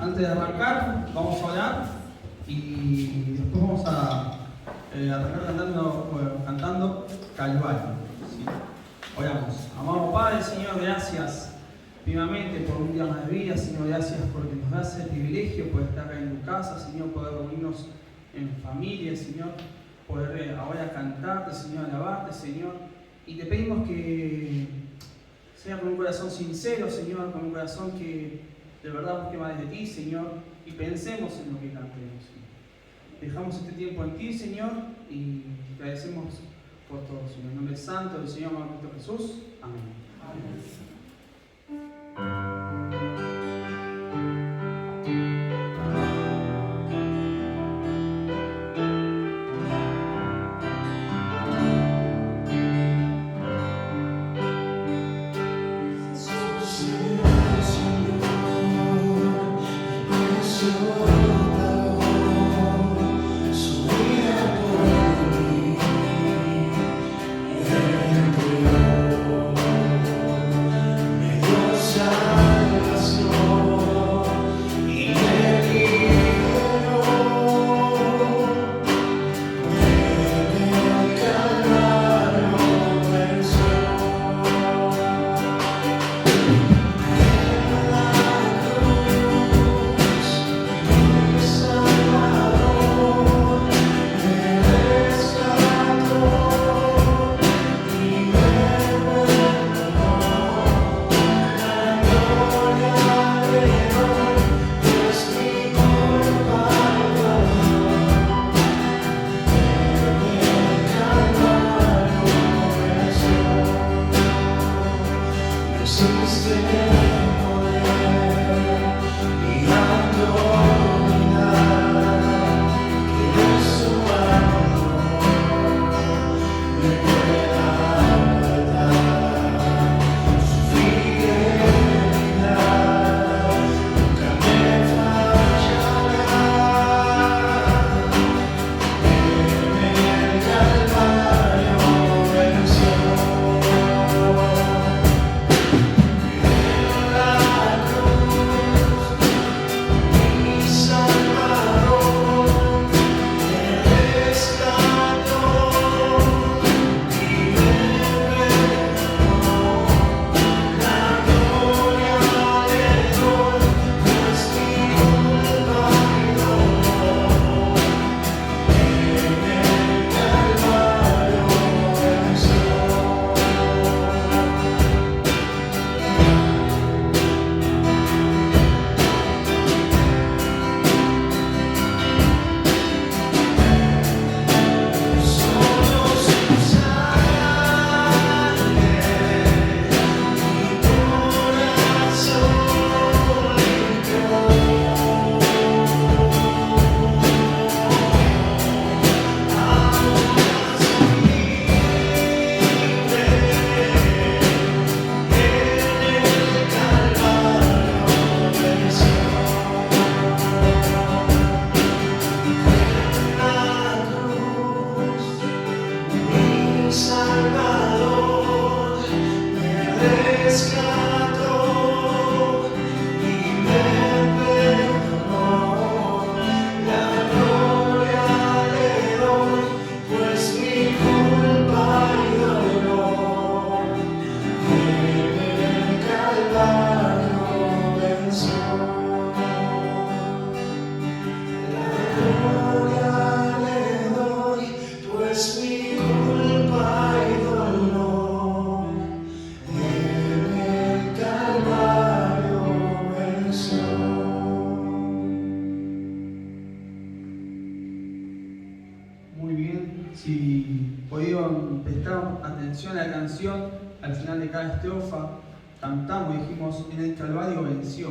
Antes de arrancar, vamos a orar y después vamos a arrancar cantando Calvario. ¿Sí? Oramos. Amado Padre, Señor, gracias vivamente por un día más de vida. Señor, gracias porque nos das el privilegio de estar en tu casa, Señor, poder reunirnos en familia, Señor, poder ahora cantarte, Señor, alabarte, Señor. Y te pedimos que sea con un corazón sincero, Señor, con un corazón que de verdad busque más de ti, Señor, y pensemos en lo que cantemos, Señor. Dejamos este tiempo en ti, Señor, y te agradecemos por todo, Señor. En nombre santo del Señor amado Jesús. Amén. Amén. Al final de cada estrofa cantamos y dijimos: en el Calvario venció.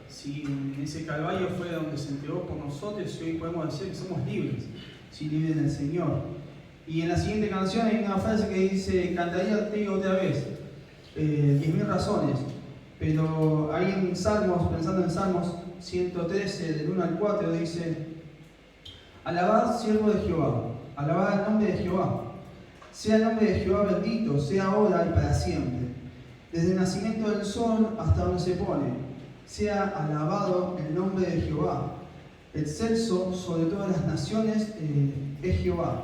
¿Sí? En ese Calvario fue donde se entregó por nosotros y hoy podemos decir que somos libres, ¿sí? Libres del Señor. Y en la siguiente canción hay una frase que dice: cantaría te otra vez 10.000 razones. Pero ahí en Salmos, pensando en Salmos 113 del 1 al 4, dice: alabad siervo de Jehová, alabad el nombre de Jehová. Sea el nombre de Jehová bendito, sea ahora y para siempre. Desde el nacimiento del sol hasta donde se pone. Sea alabado el nombre de Jehová. Excelso sobre todas las naciones es Jehová.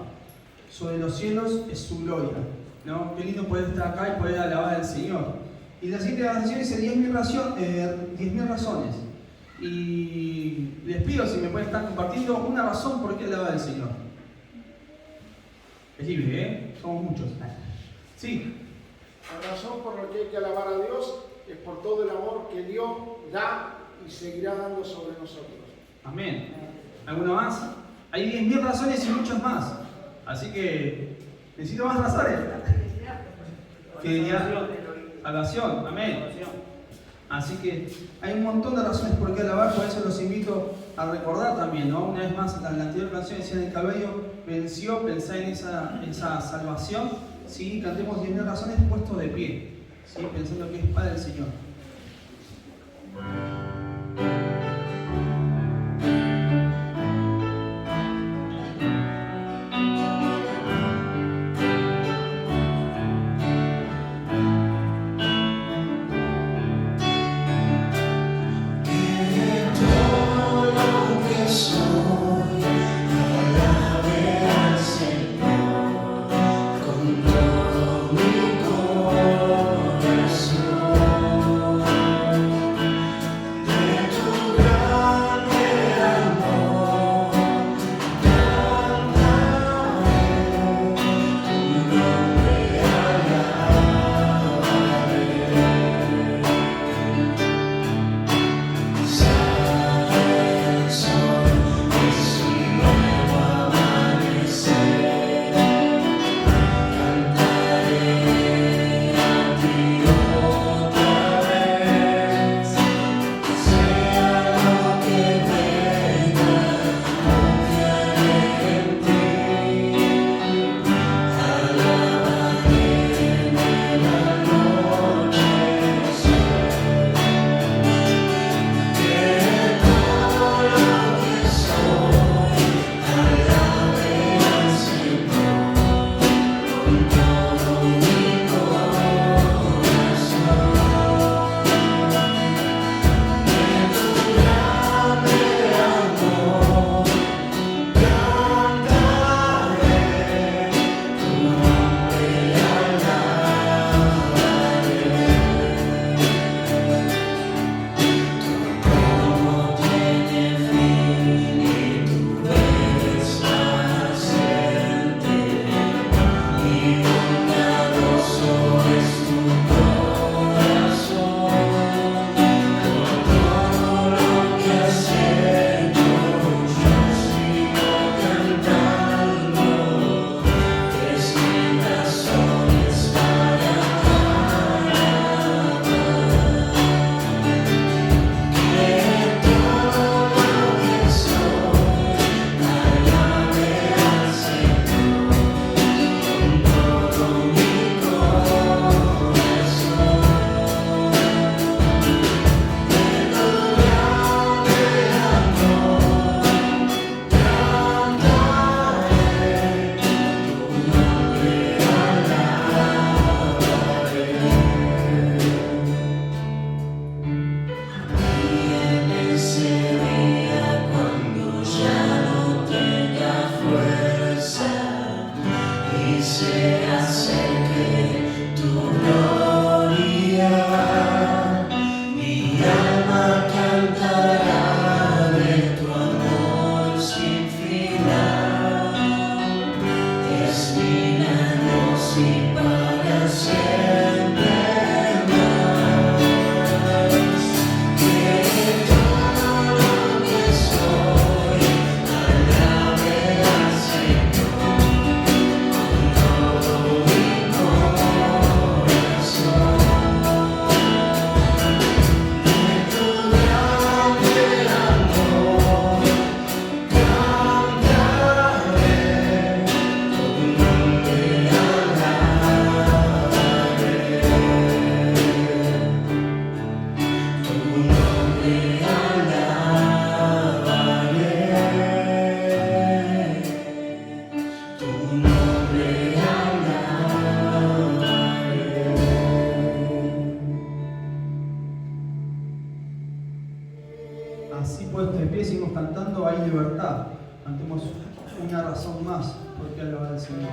Sobre los cielos es su gloria. ¿No? Qué lindo poder estar acá y poder alabar al Señor. Y la siguiente oración dice 10.000 razones. Y les pido si me pueden estar compartiendo una razón por qué alabar al Señor. Es libre, ¿eh? Somos muchos. Sí. La razón por la que hay que alabar a Dios es por todo el amor que Dios da y seguirá dando sobre nosotros. Amén. ¿Alguna más? Hay 10.000 razones y muchas más. Así que necesito más razones. Fidelidad, adoración, amén. Así que hay un montón de razones por qué alabar, por eso los invito a recordar también, ¿no? Una vez más, en la anterior canción decía en el Calvario venció, pensá en esa salvación. Sí, cantemos 10.000 razones puestos de pie, ¿sí? Pensando que es Padre del Señor. así puestos de pie, seguimos cantando, hay libertad. Cantemos una razón más porque alabar al Señor.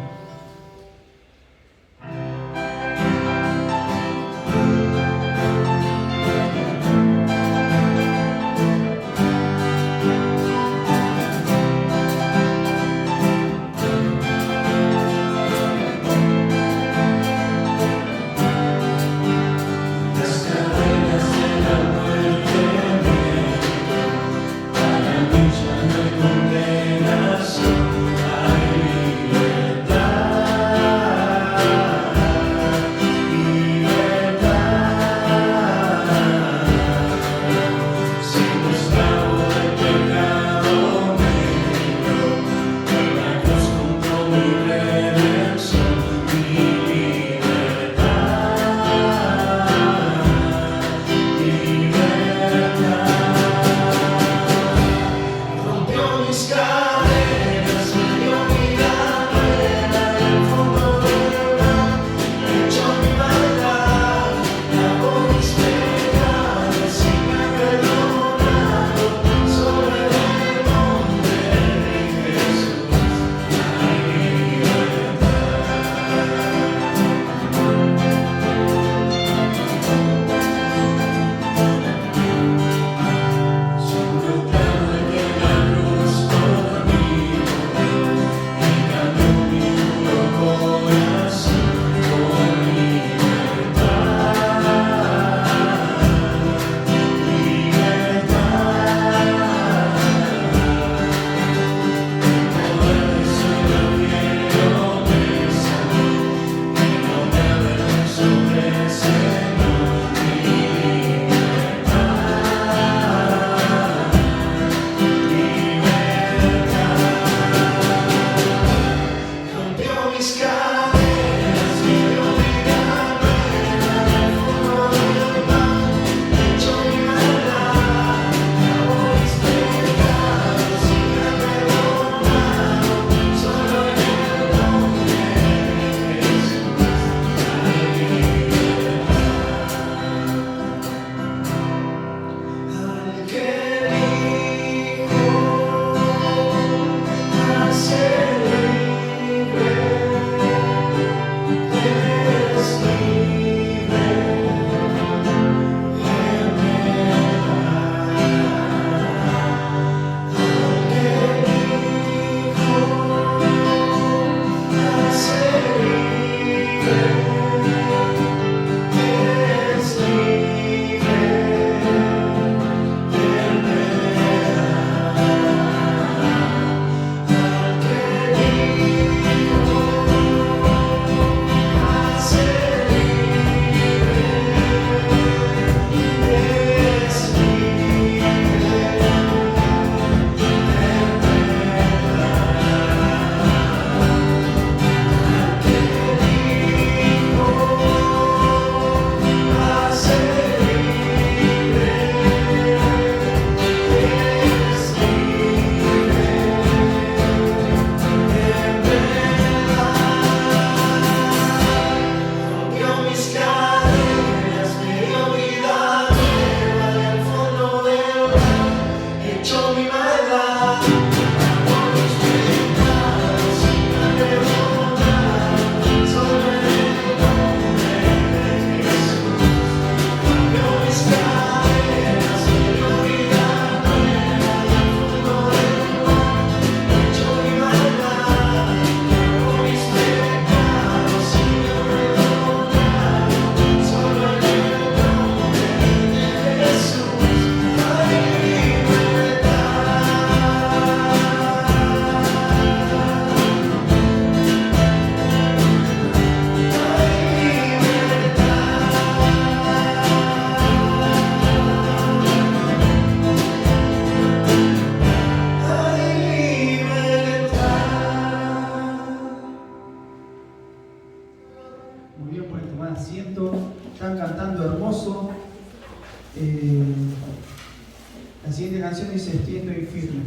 La siguiente canción dice Extiendo y firme.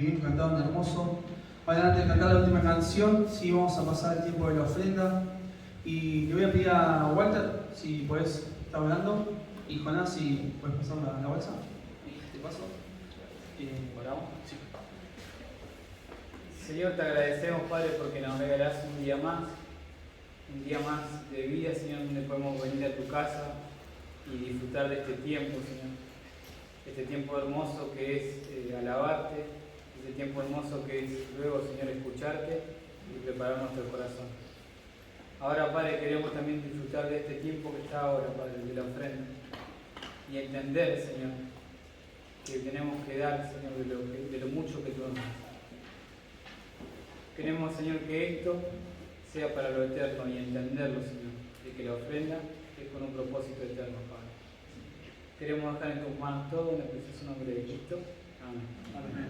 bien, cantaron hermoso. Ahora, antes de cantar la última canción, sí vamos a pasar el tiempo de la ofrenda. Y le voy a pedir a Walter si puedes estar hablando. Y Jonás, si puedes pasar la bolsa. Te paso. Oramos. Sí. Señor, te agradecemos, Padre, porque nos regalás un día más de vida, Señor, donde podemos venir a tu casa y disfrutar de este tiempo, Señor. Este tiempo hermoso que es alabarte, este tiempo hermoso que es luego, Señor, escucharte y preparar nuestro corazón. Ahora, Padre, queremos también disfrutar de este tiempo que está ahora, Padre, de la ofrenda, y entender, Señor, que tenemos que dar, Señor, de lo mucho que tú nos das. Queremos, Señor, que esto sea para lo eterno y entenderlo, Señor, de que la ofrenda es con un propósito eterno, Padre. Queremos dejar en tus manos todo en el precioso nombre de Cristo. Amén. Amén.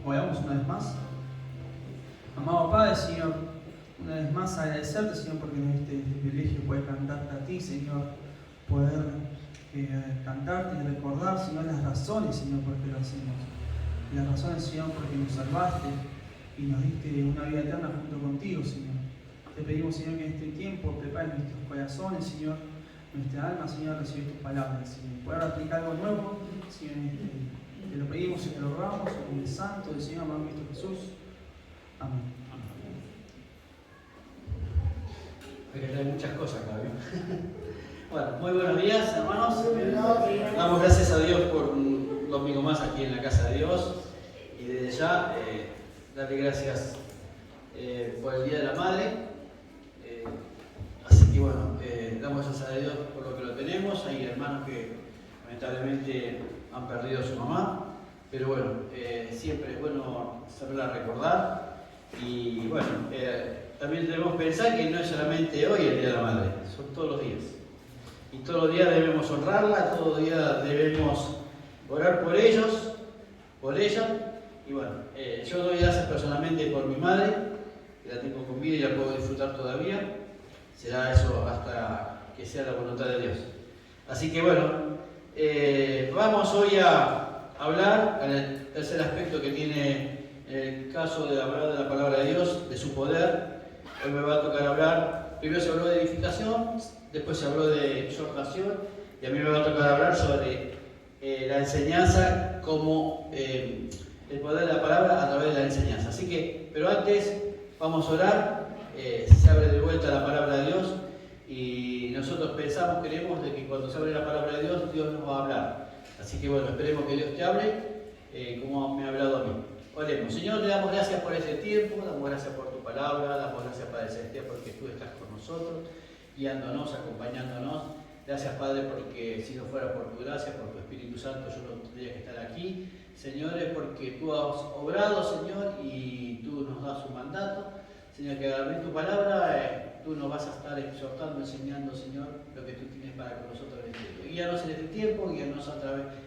Oramos una vez más. Amado Padre, Señor, una vez más agradecerte, Señor, porque nos diste este privilegio de poder cantarte a ti, Señor, poder cantarte y recordar, Señor, las razones, Señor, por qué lo hacemos. Las razones, Señor, porque nos salvaste y nos diste una vida eterna junto contigo, Señor. Te pedimos, Señor, que en este tiempo prepares nuestros corazones, Señor, nuestra alma, Señor, a recibir tus palabras, Señor. Poder aplicar algo nuevo, Señor, en este día. Te lo pedimos y te lo rogamos en el santo del Señor amado Cristo Jesús. Amén. Hay muchas cosas acá, ¿bien? Bueno, muy buenos días, hermanos. Damos gracias a Dios por un domingo más aquí en la casa de Dios. Y desde ya, darle gracias por el Día de la Madre. Así que bueno, damos gracias a Dios por lo que lo tenemos. Hay hermanos que lamentablemente han perdido a su mamá. Pero bueno, siempre es bueno saberla recordar. Y bueno, también debemos pensar que no es solamente hoy el Día de la Madre, son todos los días. Y todos los días debemos honrarla, todos los días debemos orar por ellos, por ella, Y bueno, yo doy gracias personalmente por mi madre, que la tengo con vida y la puedo disfrutar todavía. Será eso hasta que sea la voluntad de Dios. Así que bueno, vamos hoy a hablar en el tercer aspecto que tiene el caso de hablar de la palabra de Dios, de su poder. Hoy me va a tocar hablar, primero se habló de edificación, después se habló de exhortación y a mí me va a tocar hablar sobre la enseñanza como el poder de la palabra a través de la enseñanza. Así que, pero antes vamos a orar, se abre de vuelta la palabra de Dios y nosotros creemos de que cuando se abre la palabra de Dios, Dios nos va a hablar. Así que bueno, esperemos que Dios te hable como me ha hablado a mí. Oremos. Señor, le damos gracias por este tiempo, damos gracias por tu palabra, damos gracias, Padre Celestial, porque tú estás con nosotros, guiándonos, acompañándonos. Gracias, Padre, porque si no fuera por tu gracia, por tu Espíritu Santo, yo no tendría que estar aquí. Señor, es porque tú has obrado, Señor, y tú nos das un mandato. Señor, que al abrir tu palabra, tú nos vas a estar exhortando, enseñando, Señor, lo que tú tienes para con nosotros en este tiempo. Guíanos en este tiempo,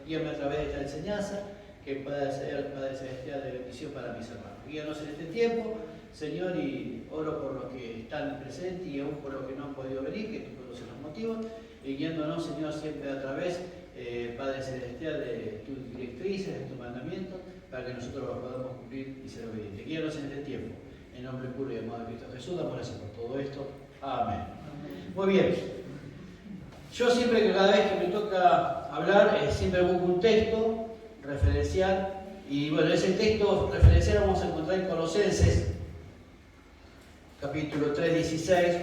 guíame a través de esta enseñanza, que pueda ser, Padre Celestial, de bendición para mis hermanos. Guíanos en este tiempo, Señor, y oro por los que están presentes y aún por los que no han podido venir, que tú conoces los motivos, y guiándonos, Señor, siempre a través, Padre Celestial, de tus directrices, de tus mandamientos, para que nosotros los podamos cumplir y ser obedientes. Guíanos en este tiempo. En nombre puro y amado de Cristo Jesús, damos gracias por todo esto. Amén. Muy bien. Yo siempre que cada vez que me toca hablar, siempre busco un texto referencial. Y bueno, ese texto referencial vamos a encontrar en Colosenses, capítulo 3, 16.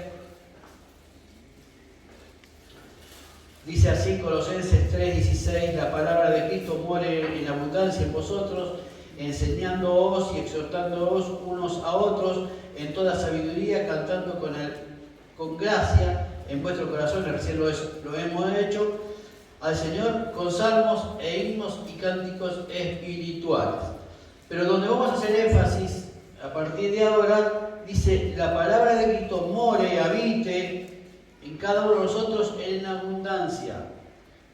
Dice así, Colosenses 3, 16, la palabra de Cristo more en abundancia en vosotros, enseñándoos y exhortándoos unos a otros en toda sabiduría, cantando con gracia en vuestro corazón, recién lo hemos hecho, al Señor con salmos e himnos y cánticos espirituales. Pero donde vamos a hacer énfasis a partir de ahora, dice, la palabra de Cristo more, habite en cada uno de nosotros en abundancia.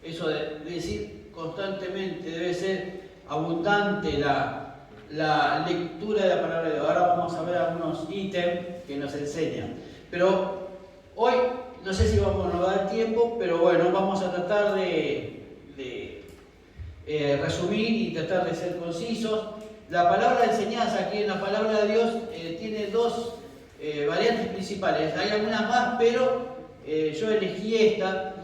Eso de decir constantemente, debe ser abundante la lectura de la palabra de Dios. Ahora vamos a ver algunos ítems que nos enseñan. Pero hoy, no sé si vamos a dar tiempo, pero bueno, vamos a tratar de resumir y tratar de ser concisos. La palabra de enseñanza aquí en la palabra de Dios tiene dos variantes principales. Hay algunas más, pero yo elegí esta.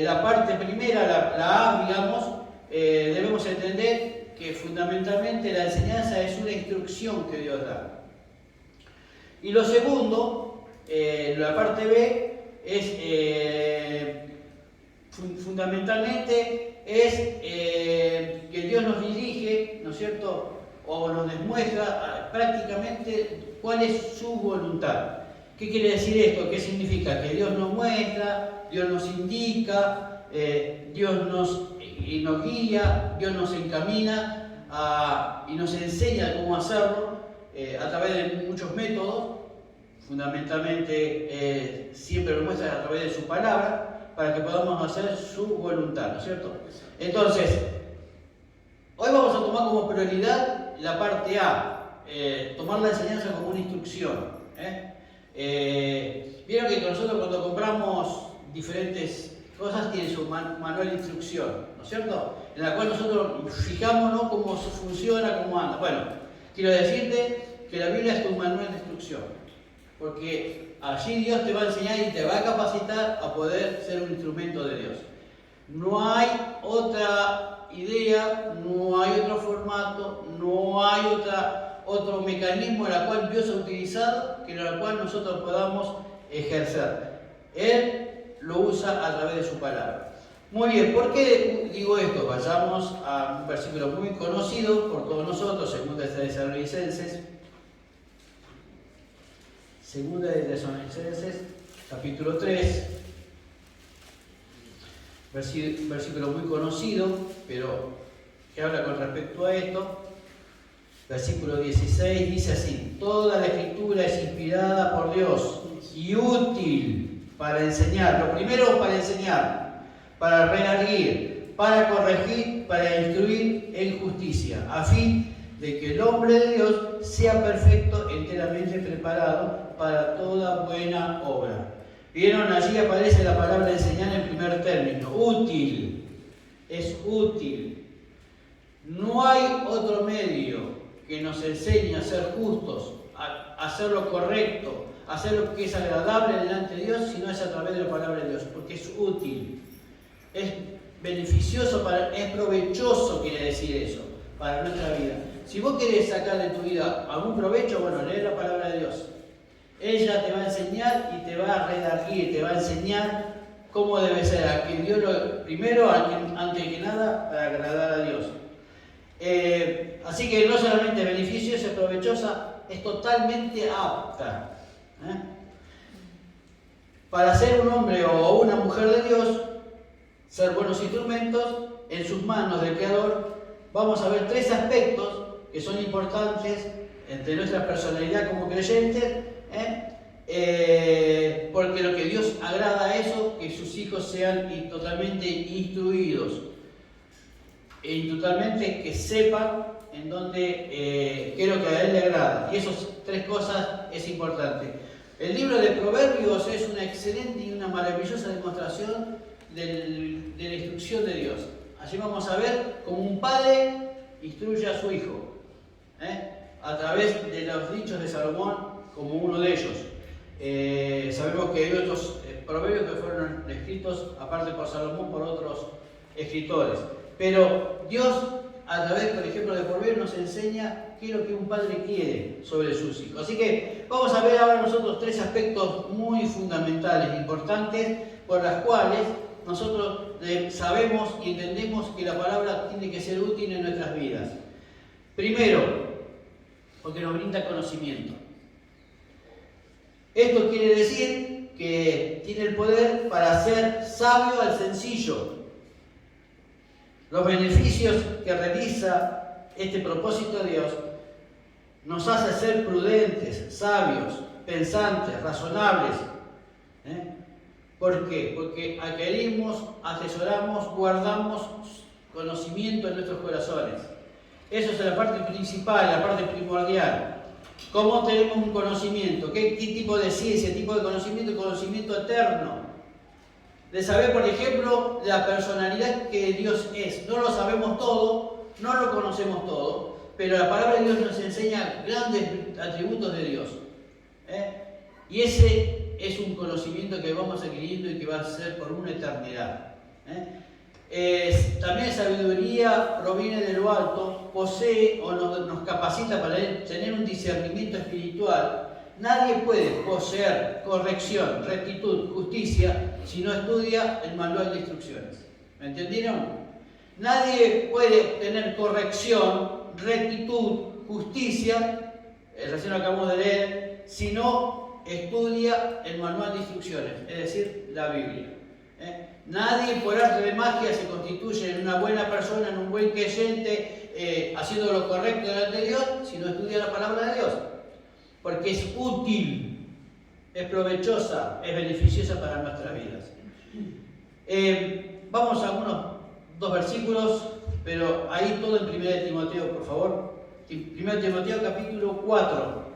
La parte primera, la A, digamos, debemos entender que fundamentalmente la enseñanza es una instrucción que Dios da. Y lo segundo, la parte B, es fundamentalmente es que Dios nos dirige, ¿no es cierto?, o nos demuestra prácticamente cuál es su voluntad. ¿Qué quiere decir esto? ¿Qué significa? Que Dios nos muestra, Dios nos indica, Dios nos guía, Dios nos encamina y nos enseña cómo hacerlo a través de muchos métodos. Fundamentalmente siempre lo muestra a través de su palabra para que podamos hacer su voluntad, ¿no es cierto? Entonces, hoy vamos a tomar como prioridad la parte A, tomar la enseñanza como una instrucción. Vieron que nosotros cuando compramos diferentes cosas tienen su manual de instrucción, ¿no es cierto? En la cual nosotros fijamos, ¿no?, cómo funciona, cómo anda. Bueno, quiero decirte que la Biblia es tu manual de instrucción, porque allí Dios te va a enseñar y te va a capacitar a poder ser un instrumento de Dios. No hay otra idea, no hay otro formato, no hay otro mecanismo en el cual Dios ha utilizado que en el cual nosotros podamos ejercer. Él lo usa a través de su palabra. Muy bien, ¿por qué digo esto? Vayamos a un versículo muy conocido por todos nosotros, 2 de Tesalonicenses, capítulo 3, versículo muy conocido, pero que habla con respecto a esto. Versículo 16 dice así: toda la escritura es inspirada por Dios y útil para enseñar. Lo primero, para enseñar, para redarguir, para corregir, para instruir en justicia, a fin de que el hombre de Dios sea perfecto, enteramente preparado para toda buena obra. ¿Vieron? Allí aparece la palabra enseñar en primer término, útil, es útil. No hay otro medio que nos enseñe a ser justos, a hacer lo correcto, a hacer lo que es agradable delante de Dios, sino es a través de la palabra de Dios, porque es útil, es beneficioso, es provechoso, quiere decir eso, para nuestra vida. Si vos querés sacar de tu vida algún provecho, bueno, lee la palabra de Dios. Ella te va a enseñar y te va a redarguir, te va a enseñar cómo debe ser. A que Dios primero, antes que nada, para agradar a Dios. Así que no solamente beneficiosa y provechosa, es totalmente apta. Para ser un hombre o una mujer de Dios, ser buenos instrumentos en sus manos del Creador, vamos a ver 3 aspectos que son importantes entre nuestra personalidad como creyentes, porque lo que Dios agrada a eso, que sus hijos sean totalmente instruidos, y totalmente que sepan en dónde, qué es lo que a Él le agrada. Y esas 3 cosas es importante. El libro de Proverbios es una excelente y una maravillosa demostración de la instrucción de Dios. Allí vamos a ver cómo un padre instruye a su hijo, a través de los dichos de Salomón como uno de ellos. Sabemos que hay otros proverbios que fueron escritos, aparte por Salomón, por otros escritores. Pero Dios, a través, por ejemplo, de Proverbios, nos enseña qué es lo que un padre quiere sobre sus hijos. Así que vamos a ver ahora nosotros 3 aspectos muy fundamentales, importantes, por las cuales nosotros sabemos y entendemos que la palabra tiene que ser útil en nuestras vidas. Primero, porque nos brinda conocimiento. Esto quiere decir que tiene el poder para hacer sabio al sencillo. Los beneficios que realiza este propósito de Dios nos hace ser prudentes, sabios, pensantes, razonables. ¿Por qué? Porque adquirimos, atesoramos, guardamos conocimiento en nuestros corazones. Eso es la parte principal, la parte primordial. ¿Cómo tenemos un conocimiento? ¿Qué tipo de ciencia, tipo de conocimiento? Conocimiento eterno. De saber, por ejemplo, la personalidad que Dios es. No lo sabemos todo, no lo conocemos todo, pero la palabra de Dios nos enseña grandes atributos de Dios. Y ese es un conocimiento que vamos adquiriendo y que va a ser por una eternidad. También sabiduría proviene de lo alto, posee o nos capacita para tener un discernimiento espiritual. Nadie puede poseer corrección, rectitud, justicia si no estudia el manual de instrucciones. ¿Me entendieron? Nadie puede tener corrección, rectitud, justicia, recién lo acabamos de leer, si no estudia el manual de instrucciones, es decir, la Biblia. Nadie por arte de magia se constituye en una buena persona, en un buen creyente, haciendo lo correcto delante de Dios, si no estudia la palabra de Dios. Porque es útil, es provechosa, es beneficiosa para nuestras vidas. Vamos a unos 2 versículos, pero ahí todo en 1 Timoteo, por favor. 1 Timoteo capítulo 4.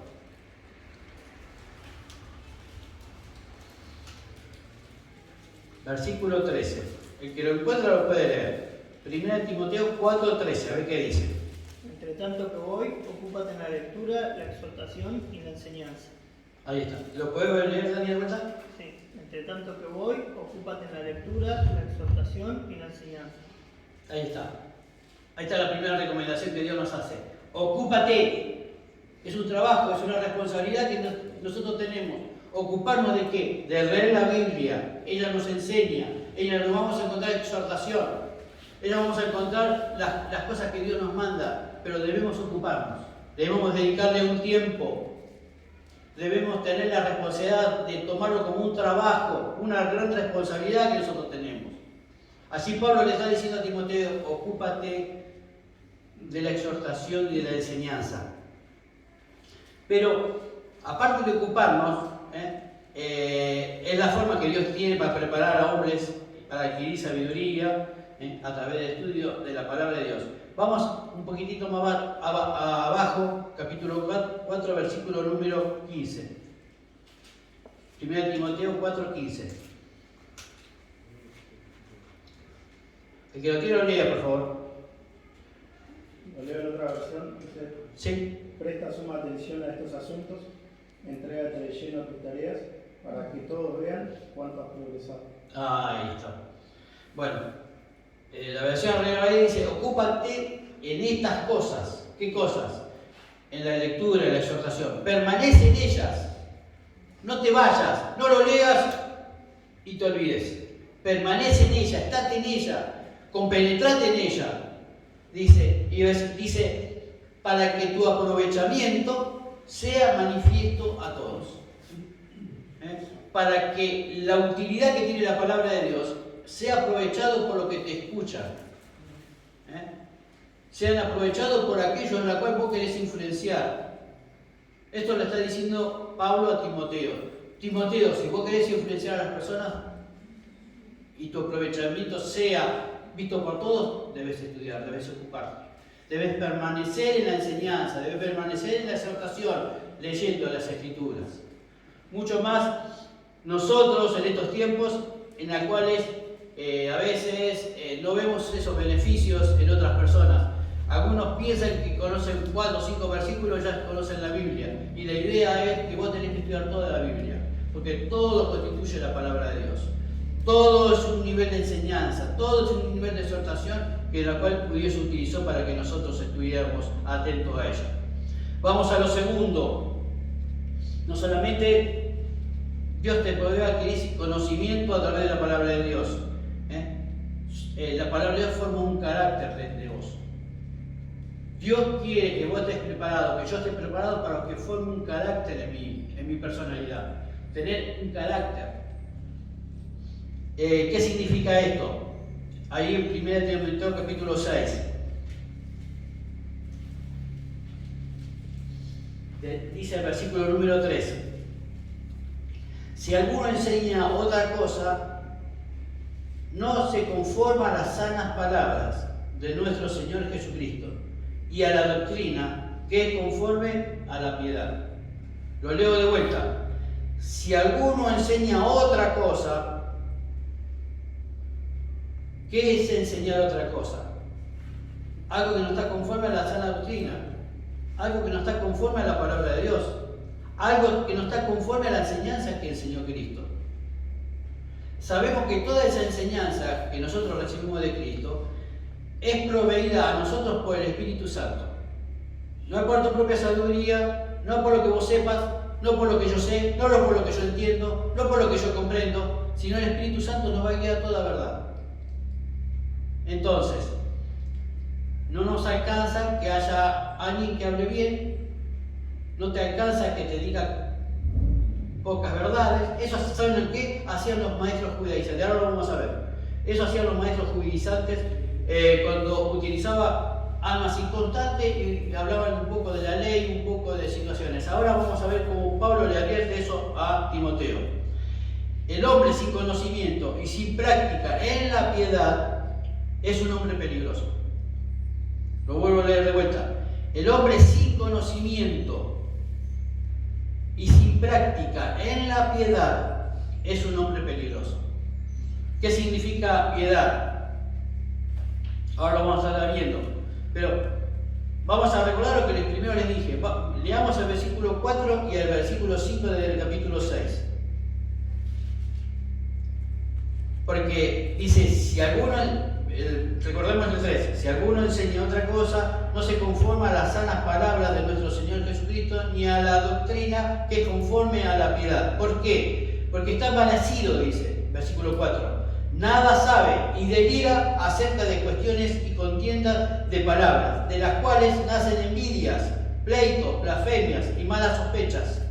Versículo 13. El que lo encuentra lo puede leer. 1 Timoteo 4:13, a ver qué dice. Entre tanto que voy, ocúpate en la lectura, la exhortación y la enseñanza. Ahí está. ¿Lo puede leer, Daniel, verdad? Sí. Entre tanto que voy, ocúpate en la lectura, la exhortación y la enseñanza. Ahí está. Ahí está la primera recomendación que Dios nos hace. Ocúpate. Es un trabajo, es una responsabilidad que nosotros tenemos. ¿Ocuparnos de qué? De leer la Biblia. Ella nos enseña. Ella nos vamos a encontrar exhortación. Ella vamos a encontrar las cosas que Dios nos manda. Pero debemos ocuparnos. Debemos dedicarle un tiempo. Debemos tener la responsabilidad de tomarlo como un trabajo, una gran responsabilidad que nosotros tenemos. Así Pablo le está diciendo a Timoteo, ocúpate de la exhortación y de la enseñanza. Pero, aparte de ocuparnos, es la forma que Dios tiene para preparar a hombres para adquirir sabiduría a través del estudio de la palabra de Dios. Vamos un poquitito más abajo, capítulo 4, versículo número 15. 1 Timoteo 4, 15. El que lo tiene lo lea, por favor. Lo leo en otra versión. Dice, Sí. presta suma atención a estos asuntos, entrégate de lleno a tus tareas, para que todos vean cuánto has progresado. Ahí está. Bueno, la versión Reina Valera dice, ocúpate en estas cosas. ¿Qué cosas? En la lectura, en la exhortación. Permanece en ellas. No te vayas, no lo leas y te olvides. Permanece en ella, estate en ella, compenetrate en ella. Dice, para que tu aprovechamiento sea manifiesto a todos. Para que la utilidad que tiene la palabra de Dios sea aprovechado por los que te escuchan. Sean aprovechados por aquellos en la cual vos querés influenciar. Esto lo está diciendo Pablo a Timoteo. Timoteo, si vos querés influenciar a las personas y tu aprovechamiento sea visto por todos, debes estudiar, debes ocuparte. Debes permanecer en la enseñanza, debes permanecer en la exhortación, leyendo las Escrituras. Mucho más nosotros en estos tiempos en los cuales a veces no vemos esos beneficios en otras personas. Algunos piensan que conocen 4 o 5 versículos, ya conocen la Biblia. Y la idea es que vos tenés que estudiar toda la Biblia, porque todo constituye la palabra de Dios. Todo es un nivel de enseñanza, todo es un nivel de exhortación que la cual Dios utilizó para que nosotros estuviéramos atentos a ella. Vamos a lo segundo. No solamente Dios te puede adquirir conocimiento a través de la palabra de Dios. La palabra de Dios forma un carácter de vos. Dios quiere que vos estés preparado, que yo esté preparado para que forme un carácter en mi personalidad. Tener un carácter. ¿Qué significa esto? Ahí en 1 Timoteo capítulo 6. Dice el versículo número 3. Si alguno enseña otra cosa, no se conforma a las sanas palabras de nuestro Señor Jesucristo y a la doctrina que es conforme a la piedad. Lo leo de vuelta. Si alguno enseña otra cosa, ¿qué es enseñar otra cosa? Algo que no está conforme a la sana doctrina, algo que no está conforme a la palabra de Dios, algo que no está conforme a la enseñanza que enseñó Cristo. Sabemos que toda esa enseñanza que nosotros recibimos de Cristo es proveída a nosotros por el Espíritu Santo. No es por tu propia sabiduría, no es por lo que vos sepas, no por lo que yo sé, no por lo que yo entiendo, no por lo que yo comprendo, sino el Espíritu Santo nos va a guiar toda verdad. Entonces, no nos alcanza que haya alguien que hable bien, no te alcanza que te diga pocas verdades. Eso, ¿saben qué? Hacían los maestros judaizantes. Ahora lo vamos a ver. Eso hacían los maestros judaizantes cuando utilizaba almas inconstantes y hablaban un poco de la ley, un poco de situaciones. Ahora vamos a ver cómo Pablo le advierte eso a Timoteo. El hombre sin conocimiento y sin práctica en la piedad es un hombre peligroso. Lo vuelvo a leer de vuelta. El hombre sin conocimiento y sin práctica en la piedad es un hombre peligroso. ¿Qué significa piedad? Ahora lo vamos a estar viendo. Pero vamos a recordar lo que primero les dije. Leamos el versículo 4 y el versículo 5 del capítulo 6. Porque dice, si alguno, recordemos el 13, si alguno enseña otra cosa, no se conforma a las sanas palabras de nuestro Señor Jesucristo, ni a la doctrina que es conforme a la piedad. ¿Por qué? Porque está envanecido, dice, versículo 4. Nada sabe y delira acerca de cuestiones y contiendas de palabras, de las cuales nacen envidias, pleitos, blasfemias y malas sospechas.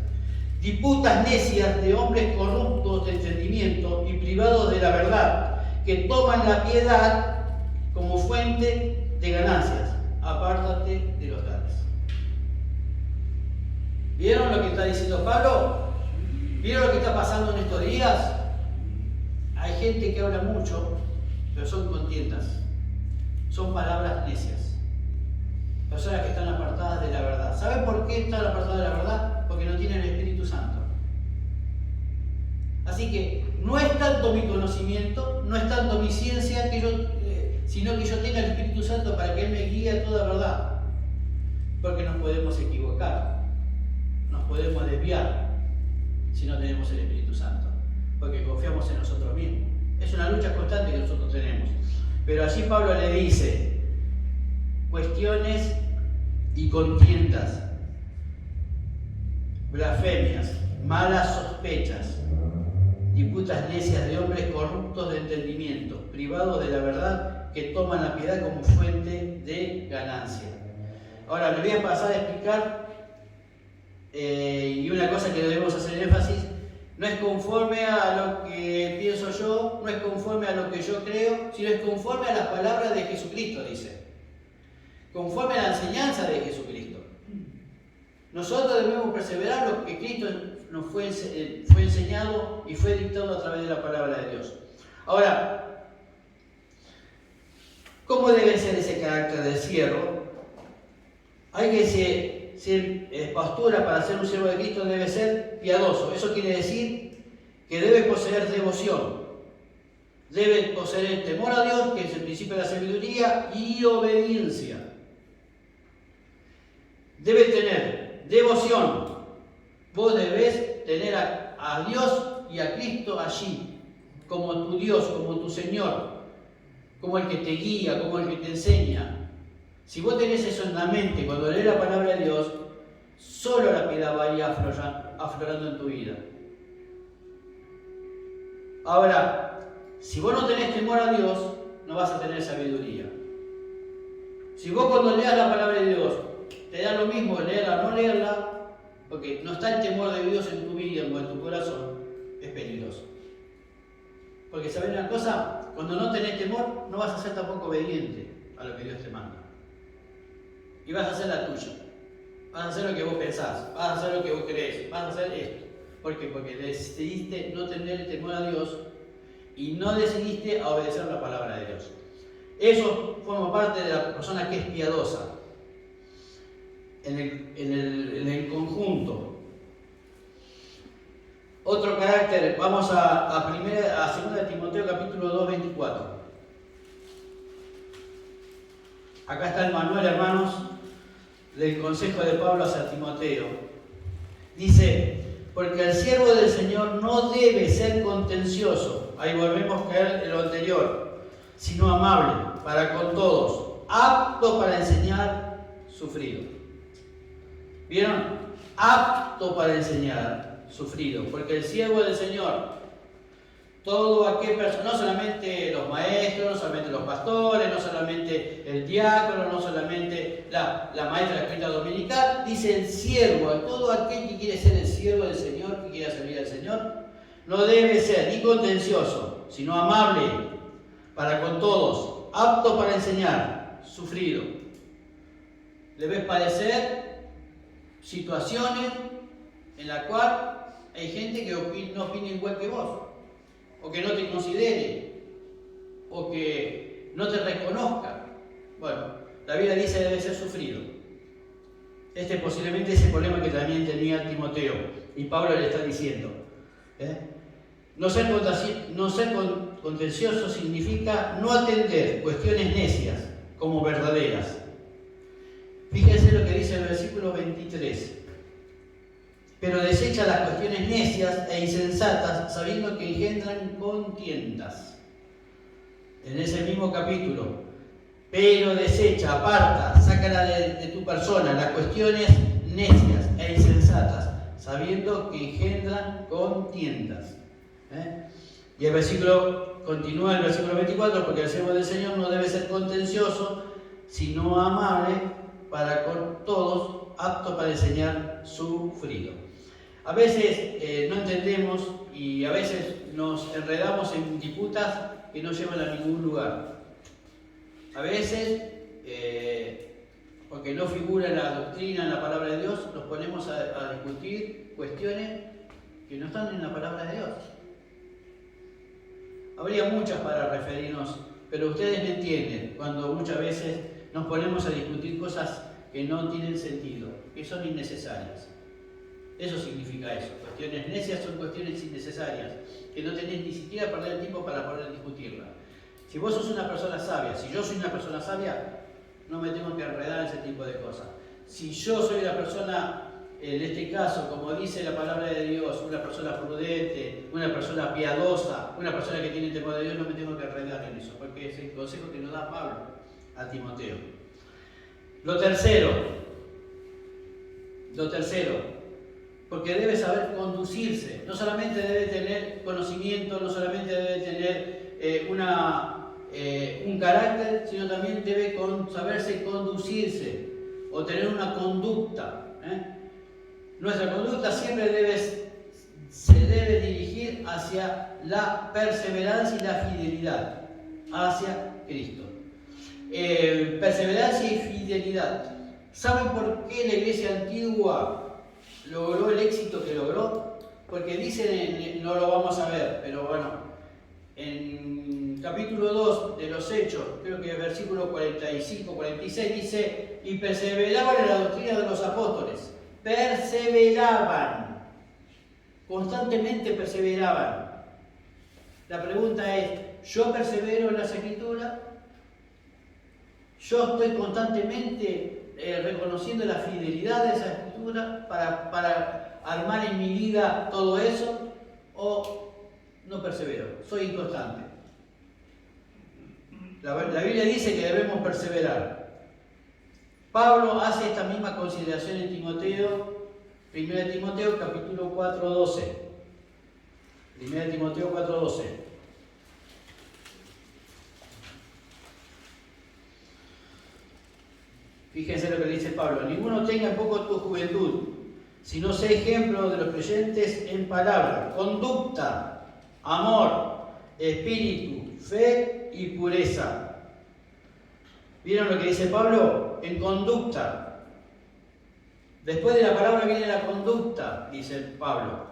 Disputas necias de hombres corruptos de entendimiento y privados de la verdad, que toman la piedad como fuente de ganancias. Apártate de los tales. ¿Vieron lo que está diciendo Pablo? ¿Vieron lo que está pasando en estos días? Hay gente que habla mucho, pero son contiendas, son palabras necias. Personas que están apartadas de la verdad. ¿Saben por qué están apartadas de la verdad? Porque no tienen el Espíritu Santo. Así que no es tanto mi conocimiento, no es tanto mi ciencia, sino que yo tenga el Espíritu Santo para que Él me guíe a toda verdad. Porque nos podemos equivocar, nos podemos desviar si no tenemos el Espíritu Santo. Porque confiamos en nosotros mismos. Es una lucha constante que nosotros tenemos. Pero allí Pablo le dice, cuestiones y contiendas, blasfemias, malas sospechas, disputas necias de hombres corruptos de entendimiento, privados de la verdad, que toman la piedad como fuente de ganancia. Ahora, le voy a pasar a explicar, y una cosa que debemos hacer énfasis, no es conforme a lo que pienso yo, no es conforme a lo que yo creo, sino es conforme a las palabras de Jesucristo, dice. Conforme a la enseñanza de Jesucristo. Nosotros debemos perseverar lo que Cristo nos fue enseñado y fue dictado a través de la palabra de Dios. Ahora, ¿cómo debe ser ese carácter de siervo? Hay que ser pastora para ser un siervo de Cristo, debe ser piadoso. Eso quiere decir que debe poseer devoción, debe poseer temor a Dios, que es el principio de la sabiduría, y obediencia. Debe tener devoción. Vos debés tener a Dios y a Cristo allí, como tu Dios, como tu Señor, como el que te guía, como el que te enseña. Si vos tenés eso en la mente, cuando lees la palabra de Dios, solo la piedad va a ir aflorando en tu vida. Ahora, si vos no tenés temor a Dios, no vas a tener sabiduría. Si vos cuando leas la palabra de Dios, te da lo mismo leerla o no leerla, porque no está el temor de Dios en tu vida o en tu corazón, es peligroso. Porque ¿sabés una cosa? Cuando no tenés temor, no vas a ser tampoco obediente a lo que Dios te manda. Y vas a hacer la tuya. Vas a hacer lo que vos pensás, vas a hacer lo que vos crees, vas a hacer esto. ¿Por qué? Porque decidiste no tener temor a Dios y no decidiste a obedecer la palabra de Dios. Eso forma parte de la persona que es piadosa. En el conjunto. Otro carácter, vamos a 2 Timoteo capítulo 2, 24. Acá está el manual, hermanos, del consejo de Pablo hacia Timoteo. Dice, porque el siervo del Señor no debe ser contencioso, ahí volvemos a caer en lo anterior, sino amable para con todos, apto para enseñar, sufrido. ¿Vieron? Apto para enseñar, sufrido, porque el siervo del Señor, todo aquel persona, no solamente los maestros, no solamente los pastores, no solamente el diácono, no solamente la maestra de la escuela dominical, dice el siervo, a todo aquel que quiere ser el siervo del Señor, que quiera servir al Señor, no debe ser ni contencioso, sino amable para con todos, apto para enseñar, sufrido. Debes padecer situaciones en las cuales hay gente que no opina igual que vos, o que no te considere, o que no te reconozca. Bueno, la Biblia dice que debe ser sufrido. Este posiblemente es el problema que también tenía Timoteo, y Pablo le está diciendo. No ser contencioso significa no atender cuestiones necias como verdaderas. Fíjense lo que dice el versículo 23. Pero desecha las cuestiones necias e insensatas, sabiendo que engendran contiendas. En ese mismo capítulo. Pero desecha, aparta, sácala de tu persona, las cuestiones necias e insensatas, sabiendo que engendran contiendas. Y el versículo continúa, el versículo 24, porque el siervo del Señor no debe ser contencioso, sino amable para con todos, apto para enseñar, sufrido. A veces no entendemos y a veces nos enredamos en disputas que no llevan a ningún lugar. A veces, porque no figura en la doctrina, en la palabra de Dios, nos ponemos a discutir cuestiones que no están en la palabra de Dios. Habría muchas para referirnos, pero ustedes me entienden cuando muchas veces nos ponemos a discutir cosas que no tienen sentido, que son innecesarias. Eso significa eso. Cuestiones necias son cuestiones innecesarias, que no tenés ni siquiera perder el tiempo para poder discutirla. Si vos sos una persona sabia, si yo soy una persona sabia, no me tengo que enredar en ese tipo de cosas. Si yo soy la persona, en este caso, como dice la palabra de Dios, una persona prudente, una persona piadosa, una persona que tiene temor de Dios, no me tengo que enredar en eso, porque es el consejo que nos da Pablo a Timoteo. Lo tercero, porque debe saber conducirse, no solamente debe tener conocimiento, no solamente debe tener un carácter, sino también debe saberse conducirse o tener una conducta. Nuestra conducta siempre se debe dirigir hacia la perseverancia y la fidelidad hacia Cristo. Perseverancia y fidelidad. ¿Saben por qué la iglesia antigua logró el éxito que logró? Porque dicen, no lo vamos a ver, pero bueno, en capítulo 2 de los Hechos, creo que versículo 45-46 dice, y perseveraban en la doctrina de los apóstoles. Perseveraban, constantemente perseveraban. La pregunta es, ¿yo persevero en las Escrituras? ¿Yo estoy constantemente reconociendo la fidelidad de esa Escritura para armar en mi vida todo eso? ¿O no persevero? Soy inconstante. La Biblia dice que debemos perseverar. Pablo hace esta misma consideración en Timoteo, 1 Timoteo capítulo 4:12. 1 Timoteo 4:12. Fíjense lo que dice Pablo. Ninguno tenga en poco tu juventud, sino sé ejemplo de los creyentes en palabra, conducta, amor, espíritu, fe y pureza. ¿Vieron lo que dice Pablo? En conducta. Después de la palabra viene la conducta, dice Pablo.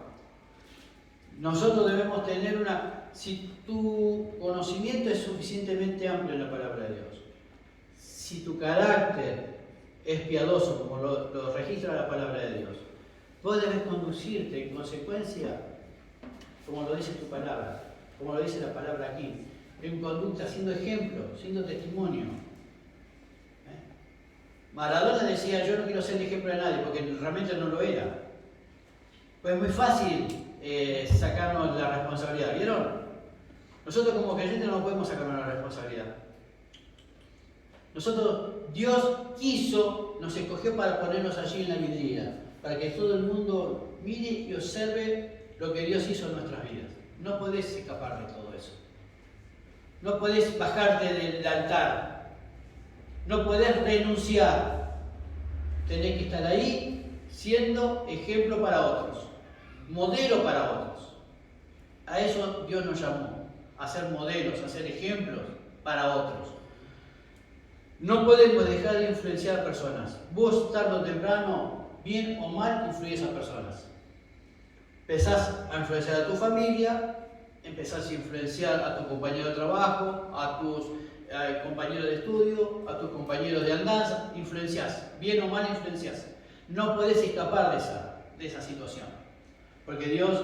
Nosotros debemos tener si tu conocimiento es suficientemente amplio en la palabra de Dios, si tu carácter es piadoso, como lo registra la palabra de Dios, vos debes conducirte en consecuencia, como lo dice tu palabra, como lo dice la palabra aquí, en conducta, siendo ejemplo, siendo testimonio. Maradona decía, yo no quiero ser ejemplo de nadie, porque realmente no lo era. Pues es muy fácil sacarnos la responsabilidad, ¿vieron? Nosotros como creyentes no podemos sacarnos la responsabilidad. Dios nos escogió para ponernos allí en la vidriera, para que todo el mundo mire y observe lo que Dios hizo en nuestras vidas. No podés escapar de todo eso. No podés bajarte del altar. No podés renunciar. Tenés que estar ahí siendo ejemplo para otros, modelo para otros. A eso Dios nos llamó, a ser modelos, a ser ejemplos para otros. No podemos dejar de influenciar personas. Vos, tarde o temprano, bien o mal, influyes a personas. Empezás a influenciar a tu familia, empezás a influenciar a tu compañero de trabajo, a tus compañeros de estudio, a tus compañeros de andanza. Influenciás, bien o mal influenciás. No podés escapar de esa situación, porque Dios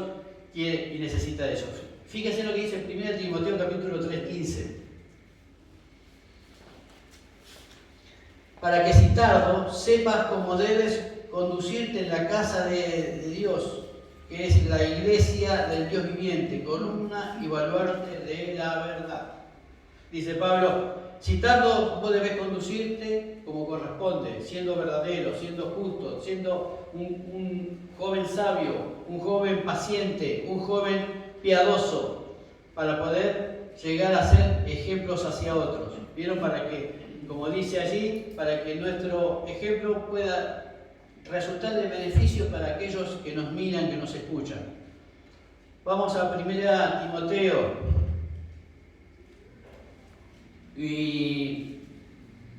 quiere y necesita de eso. Fíjense lo que dice 1 Timoteo capítulo 3:15. Para que si tardo, sepas cómo debes conducirte en la casa de Dios, que es la iglesia del Dios viviente, columna y baluarte de la verdad. Dice Pablo, si tardo, vos debes conducirte como corresponde, siendo verdadero, siendo justo, siendo un joven sabio, un joven paciente, un joven piadoso, para poder llegar a ser ejemplos hacia otros. ¿Vieron? Para que, como dice allí, para que nuestro ejemplo pueda resultar de beneficio para aquellos que nos miran, que nos escuchan. Vamos a 1 Timoteo. Y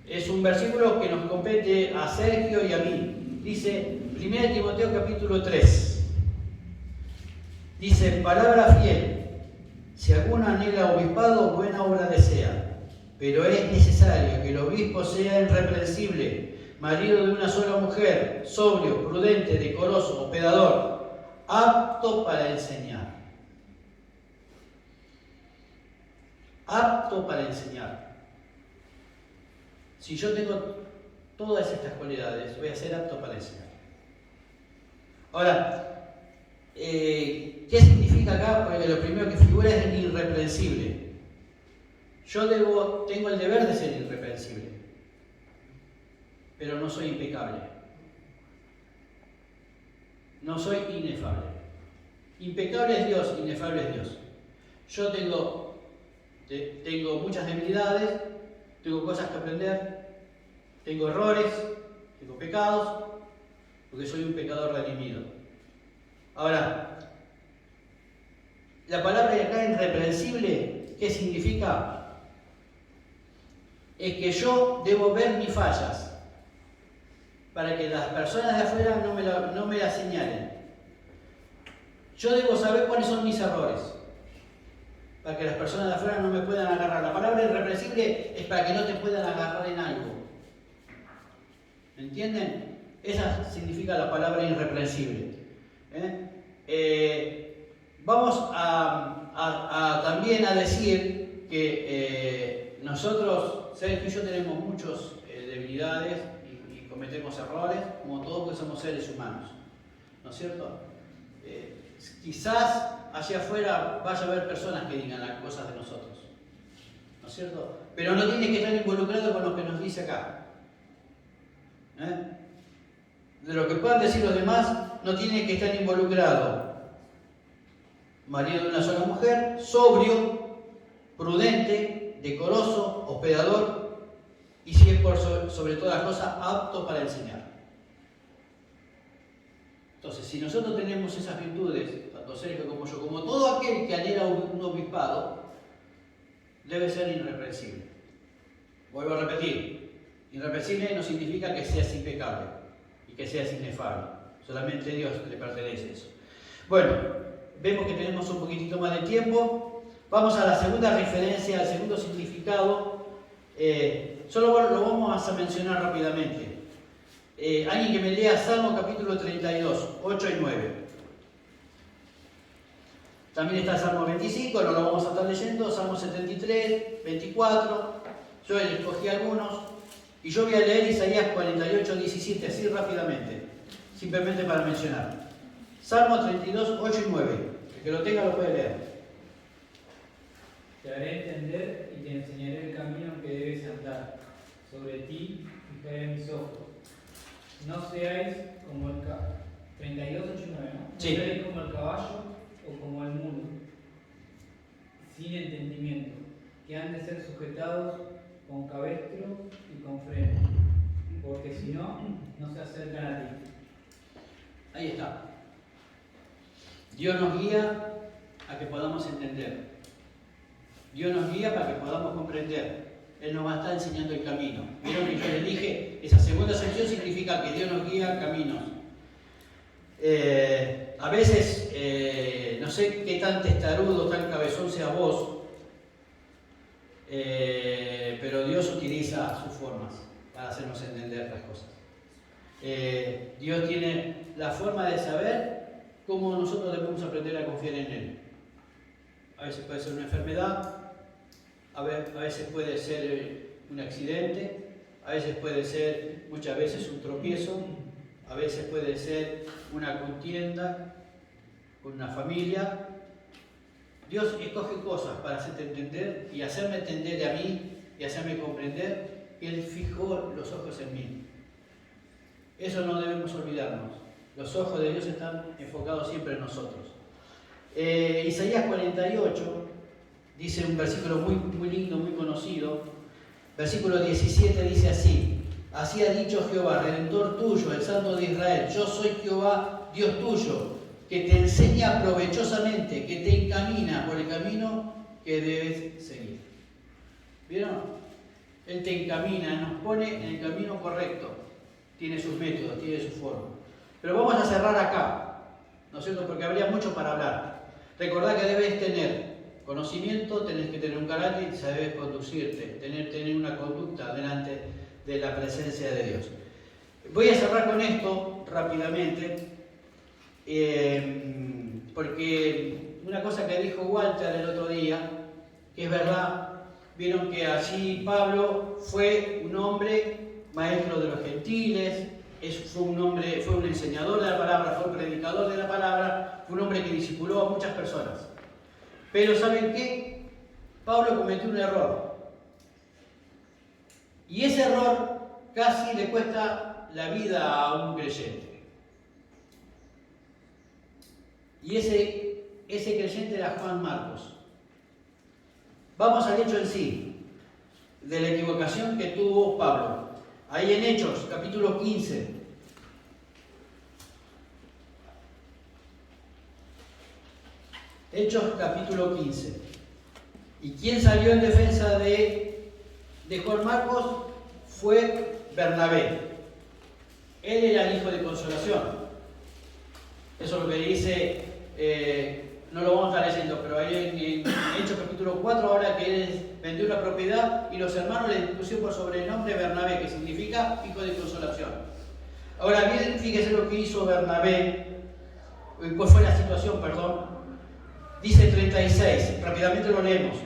es un versículo que nos compete a Sergio y a mí. Dice 1 Timoteo capítulo 3. Dice, palabra fiel, si alguno anhela obispado, buena obra desea. Pero es necesario que el obispo sea irreprensible, marido de una sola mujer, sobrio, prudente, decoroso, hospedador, apto para enseñar. Apto para enseñar. Si yo tengo todas estas cualidades, voy a ser apto para enseñar. Ahora, ¿qué significa acá? Porque lo primero que figura es el irreprensible. Yo tengo el deber de ser irreprensible, pero no soy impecable. No soy inefable. Impecable es Dios, inefable es Dios. Yo tengo muchas debilidades, tengo cosas que aprender, tengo errores, tengo pecados, porque soy un pecador redimido. Ahora, la palabra de acá irreprensible, ¿qué significa? Es que yo debo ver mis fallas para que las personas de afuera no me las señalen. Yo debo saber cuáles son mis errores para que las personas de afuera no me puedan agarrar. La palabra irreprensible es para que no te puedan agarrar en algo. ¿Me entienden? Esa significa la palabra irreprensible. Vamos también a decir que nosotros, Sergio y yo, tenemos muchas debilidades y cometemos errores, como todos, porque somos seres humanos, ¿no es cierto? Quizás allá afuera vaya a haber personas que digan las cosas de nosotros, ¿no es cierto? Pero no tiene que estar involucrado con lo que nos dice acá. De lo que puedan decir los demás, no tiene que estar involucrado. Marido de una sola mujer, sobrio, prudente, decoroso, hospedador y si es sobre todas las cosas apto para enseñar. Entonces, si nosotros tenemos esas virtudes, tanto Sergio como yo, como todo aquel que anhela un obispado, debe ser irreprensible. Vuelvo a repetir, irreprensible no significa que seas impecable y que seas inefable. Solamente a Dios le pertenece eso. Bueno, vemos que tenemos un poquitito más de tiempo. Vamos a la segunda referencia, al segundo significado. Solo lo vamos a mencionar rápidamente. Alguien que me lea Salmo capítulo 32, 8 y 9. También está Salmo 25, no lo vamos a estar leyendo. Salmo 73, 24. Yo escogí algunos. Y yo voy a leer Isaías 48, 17, así rápidamente. Simplemente para mencionar. Salmo 32, 8 y 9. El que lo tenga lo puede leer. Te haré entender y te enseñaré el camino que debes andar. Sobre ti fijaré mis ojos. No seáis como el caballo. 32, 8 y 9, ¿no? Sí. No seáis como el caballo o como el mulo, sin entendimiento, que han de ser sujetados con cabestro y con freno, porque si no, no se acercan a ti. Ahí está. Dios nos guía a que podamos entender. Dios nos guía para que podamos comprender. Él nos va a estar enseñando el camino. ¿Vieron que yo les dije? Esa segunda sección significa que Dios nos guía caminos. A veces, no sé qué tan testarudo, tan cabezón sea vos, pero Dios utiliza sus formas para hacernos entender las cosas. Dios tiene la forma de saber cómo nosotros debemos aprender a confiar en Él. A veces puede ser una enfermedad, a veces puede ser un accidente, a veces puede ser, muchas veces, un tropiezo, a veces puede ser una contienda con una familia. Dios escoge cosas para hacerte entender y hacerme entender a mí y hacerme comprender que Él fijó los ojos en mí. Eso no debemos olvidarnos. Los ojos de Dios están enfocados siempre en nosotros. Isaías 48 dice un versículo muy lindo, muy conocido. Versículo 17 dice así: así ha dicho Jehová, Redentor tuyo, el Santo de Israel: yo soy Jehová, Dios tuyo, que te enseña provechosamente, que te encamina por el camino que debes seguir. ¿Vieron? Él te encamina, nos pone en el camino correcto. Tiene sus métodos, tiene su forma. Pero vamos a cerrar acá, ¿no es cierto? Porque habría mucho para hablar. Recordad que debes tener conocimiento, tenés que tener un carácter y sabes conducirte, tener una conducta delante de la presencia de Dios. Voy a cerrar con esto rápidamente, porque una cosa que dijo Walter el otro día, que es verdad, vieron que allí Pablo fue un hombre maestro de los gentiles, fue un enseñador de la palabra, fue un predicador de la palabra, fue un hombre que discipuló a muchas personas. Pero ¿saben qué? Pablo cometió un error. Y ese error casi le cuesta la vida a un creyente. Y ese creyente era Juan Marcos. Vamos al hecho en sí, de la equivocación que tuvo Pablo. Ahí en Hechos, capítulo 15. Hechos, capítulo 15. ¿Y quién salió en defensa de Juan Marcos? Fue Bernabé. Él era el hijo de consolación. Eso es lo que dice, no lo vamos a estar leyendo, pero ahí en Hechos capítulo 4, ahora que él vendió una propiedad y los hermanos le pusieron por sobrenombre Bernabé, que significa hijo de consolación. Ahora bien, fíjese lo que hizo Bernabé, cuál fue la situación, perdón. Dice 36, rápidamente lo leemos.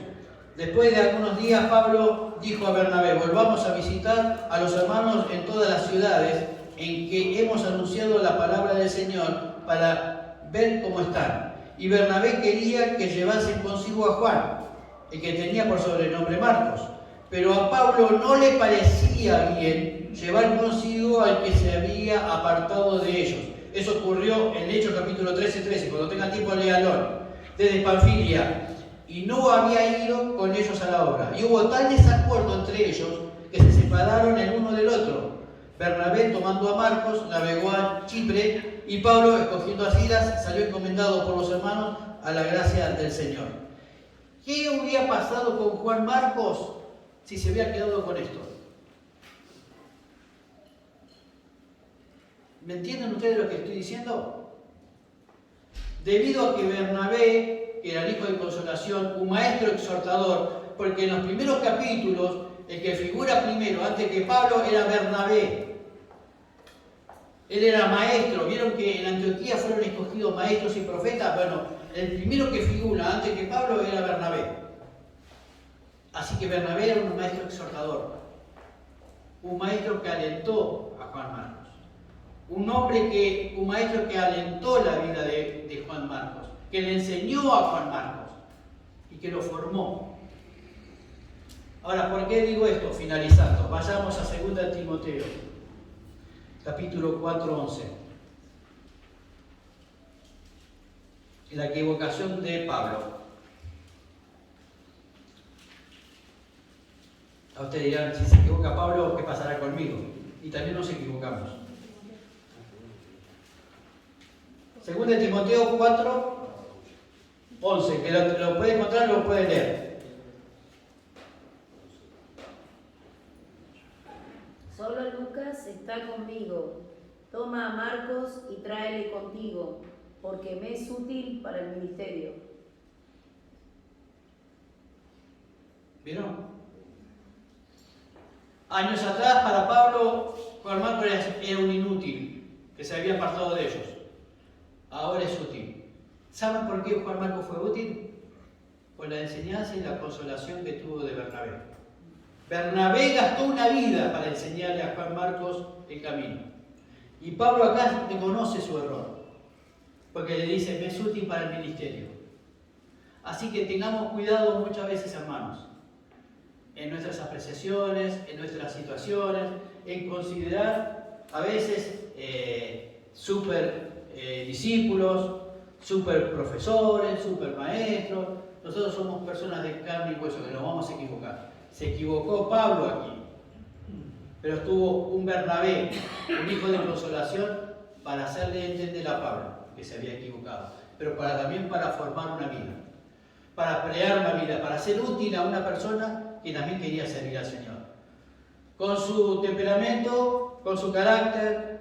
Después de algunos días, Pablo dijo a Bernabé: volvamos a visitar a los hermanos en todas las ciudades en que hemos anunciado la palabra del Señor para ver cómo están. Y Bernabé quería que llevasen consigo a Juan, el que tenía por sobrenombre Marcos. Pero a Pablo no le parecía bien llevar consigo al que se había apartado de ellos. Eso ocurrió en Hechos capítulo 13. Cuando tengan tiempo, léalo. Desde Panfilia, y no había ido con ellos a la obra. Y hubo tal desacuerdo entre ellos que se separaron el uno del otro. Bernabé, tomando a Marcos, navegó a Chipre, y Pablo, escogiendo a Silas, salió encomendado por los hermanos a la gracia del Señor. ¿Qué hubiera pasado con Juan Marcos si se hubiera quedado con esto? ¿Me entienden ustedes lo que estoy diciendo? Debido a que Bernabé, que era el hijo de consolación, un maestro exhortador, porque en los primeros capítulos, el que figura primero, antes que Pablo, era Bernabé. Él era maestro. ¿Vieron que en Antioquía fueron escogidos maestros y profetas? Bueno, el primero que figura antes que Pablo era Bernabé. Así que Bernabé era un maestro exhortador, un maestro que alentó a Juan Marcos. Un maestro que alentó la vida de Juan Marcos, que le enseñó a Juan Marcos y que lo formó. Ahora, ¿por qué digo esto? Finalizando, vayamos a 2 Timoteo, capítulo 4:11. La equivocación de Pablo. A ustedes dirán, si se equivoca Pablo, ¿qué pasará conmigo? Y también nos equivocamos. 2 Timoteo 4:11, que lo puede encontrar, lo puede leer. Solo Lucas está conmigo. Toma a Marcos y tráele contigo, porque me es útil para el ministerio. ¿Vieron? Años atrás, para Pablo, Juan Marcos era un inútil, que se había apartado de ellos. Ahora es útil. ¿Saben por qué Juan Marcos fue útil? Por la enseñanza y la consolación que tuvo de Bernabé. Bernabé gastó una vida para enseñarle a Juan Marcos el camino. Y Pablo acá reconoce su error, porque le dice: me es útil para el ministerio. Así que tengamos cuidado muchas veces, hermanos, en nuestras apreciaciones, en nuestras situaciones, en considerar a veces discípulos, super profesores, super maestros. Nosotros somos personas de carne y hueso, que nos vamos a equivocar. Se equivocó Pablo aquí, pero estuvo un Bernabé, un hijo de consolación, para hacerle entender a Pablo que se había equivocado, pero también para formar una vida, para crear una vida, para ser útil a una persona que también quería servir al Señor. Con su temperamento, con su carácter,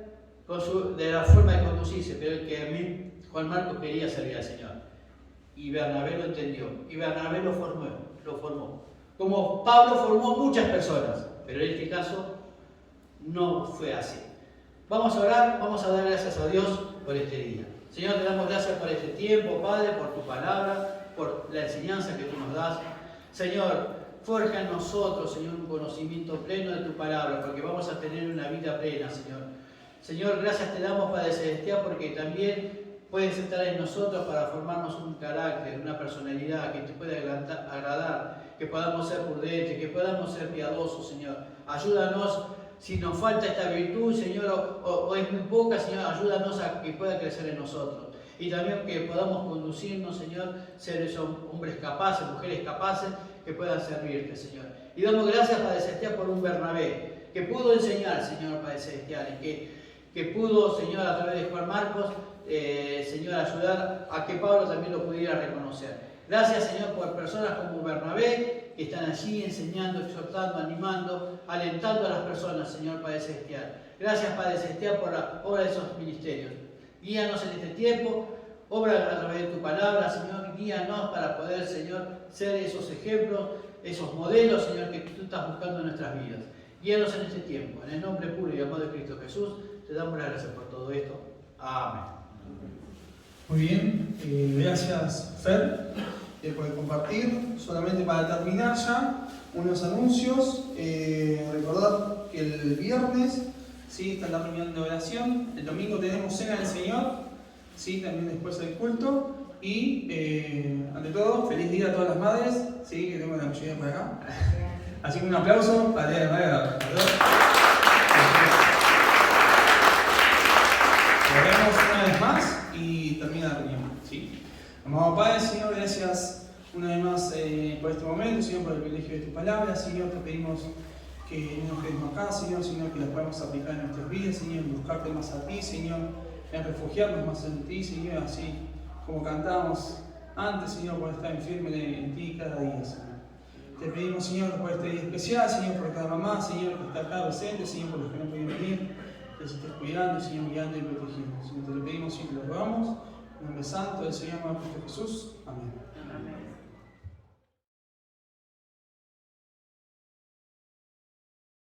de la forma de conducirse, pero el que a mí, Juan Marcos, quería servir al Señor. Y Bernabé lo entendió, y Bernabé lo formó. Como Pablo formó muchas personas, pero en este caso no fue así. Vamos a orar, vamos a dar gracias a Dios por este día. Señor, te damos gracias por este tiempo, Padre, por tu palabra, por la enseñanza que tú nos das. Señor, forja en nosotros, Señor, un conocimiento pleno de tu palabra, porque vamos a tener una vida plena, Señor. Señor, gracias te damos, Padre Celestial, porque también puedes estar en nosotros para formarnos un carácter, una personalidad que te pueda agradar, que podamos ser prudentes, que podamos ser piadosos, Señor. Ayúdanos, si nos falta esta virtud, Señor, o es muy poca, Señor, ayúdanos a que pueda crecer en nosotros. Y también que podamos conducirnos, Señor, ser esos hombres capaces, mujeres capaces, que puedan servirte, Señor. Y damos gracias, Padre Celestial, por un Bernabé, que pudo enseñar, Señor, Padre Celestial, y que pudo, Señor, a través de Juan Marcos, Señor, ayudar a que Pablo también lo pudiera reconocer. Gracias, Señor, por personas como Bernabé, que están allí enseñando, exhortando, animando, alentando a las personas, Señor, Padre Celestial. Gracias, Padre Celestial, por la obra de esos ministerios. Guíanos en este tiempo, obra a través de tu palabra, Señor, guíanos para poder, Señor, ser esos ejemplos, esos modelos, Señor, que tú estás buscando en nuestras vidas. Guíanos en este tiempo, en el nombre puro y amado de Cristo Jesús, te damos las gracias por todo esto. Amén. Muy bien, gracias Fer por el compartir. Solamente para terminar ya, unos anuncios. Recordar que el viernes ¿sí? Está la reunión de oración, el domingo tenemos cena del Señor, ¿sí? También después del culto. Y ante todo, feliz día a todas las madres, ¿sí? Que tengo la mayoría por acá. Así que un aplauso para el Día de la Madre. Oremos una vez más y termina la reunión, ¿sí? Amado Padre, Señor, gracias una vez más por este momento, Señor, por el privilegio de tu palabra. Señor, te pedimos que no nos quedemos acá, Señor, sino que las podamos aplicar en nuestras vidas, Señor, en buscarte más a ti, Señor, en refugiarnos más en ti, Señor, así como cantábamos antes, Señor, por estar firme en ti cada día, Señor. Te pedimos, Señor, por este día especial, Señor, por cada mamá, Señor, que está acá presente, Señor, por los que no pueden venir, que se estés cuidando, Señor, guiando y protegiendo. Señor, te lo pedimos y te lo rogamos. En nombre santo del Señor, amado Cristo Jesús. Amén. Amén.